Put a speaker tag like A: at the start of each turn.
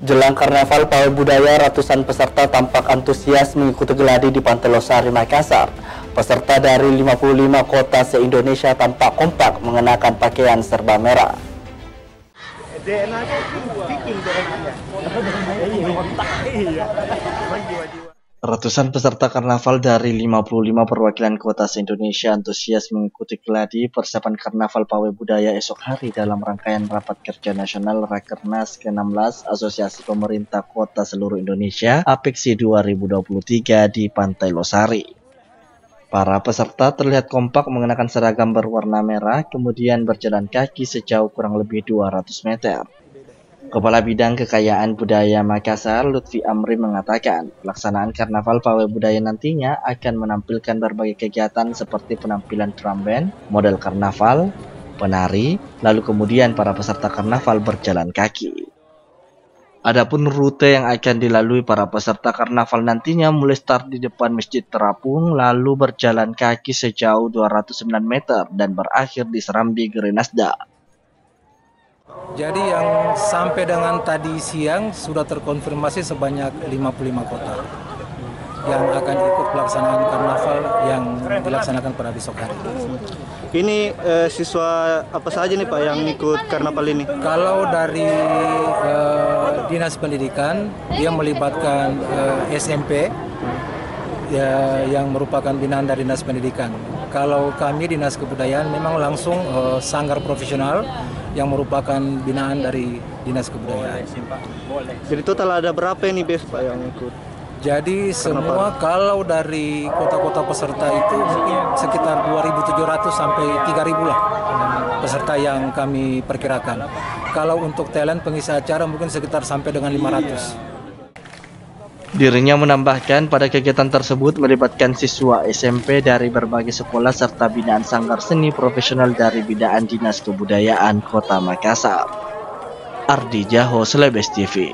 A: Jelang Karnaval Pawai Budaya, ratusan peserta tampak antusias mengikuti geladi di Pantai Losari, Makassar. Peserta dari 55 kota se-Indonesia tampak kompak mengenakan pakaian serba merah. Ratusan peserta karnaval dari 55 perwakilan kota se-Indonesia antusias mengikuti geladi persiapan Karnaval Pawai Budaya esok hari dalam rangkaian Rapat Kerja Nasional Rakernas ke-16 Asosiasi Pemerintah Kota Seluruh Indonesia APEKSI 2023 di Pantai Losari. Para peserta terlihat kompak mengenakan seragam berwarna merah, kemudian berjalan kaki sejauh kurang lebih 200 meter. Kepala Bidang Kekayaan Budaya Makassar, Lutfi Amri mengatakan, pelaksanaan Karnaval Pawai Budaya nantinya akan menampilkan berbagai kegiatan seperti penampilan drum band, model karnaval, penari, lalu kemudian para peserta karnaval berjalan kaki. Adapun rute yang akan dilalui para peserta karnaval nantinya mulai start di depan Masjid Terapung, lalu berjalan kaki sejauh 209 meter dan berakhir di Serambi Gerenasda.
B: Jadi yang sampai dengan tadi siang sudah terkonfirmasi sebanyak 55 kota yang akan ikut pelaksanaan karnaval yang dilaksanakan pada besok hari.
C: Ini siswa apa saja nih Pak yang ikut karnaval ini?
B: Kalau dari Dinas Pendidikan, dia melibatkan SMP yang merupakan binaan dari Dinas Pendidikan. Kalau kami Dinas Kebudayaan memang langsung sanggar profesional yang merupakan binaan dari Dinas Kebudayaan.
C: Jadi total ada berapa ini Pak yang ikut?
B: Jadi semua kalau dari kota-kota peserta itu mungkin sekitar 2.700 sampai 3.000 lah peserta yang kami perkirakan. Kalau untuk talent pengisi acara mungkin sekitar sampai dengan 500.
A: Dirinya menambahkan pada kegiatan tersebut melibatkan siswa SMP dari berbagai sekolah serta binaan sanggar seni profesional dari binaan Dinas Kebudayaan Kota Makassar. Ardi Jaho, Slebes TV.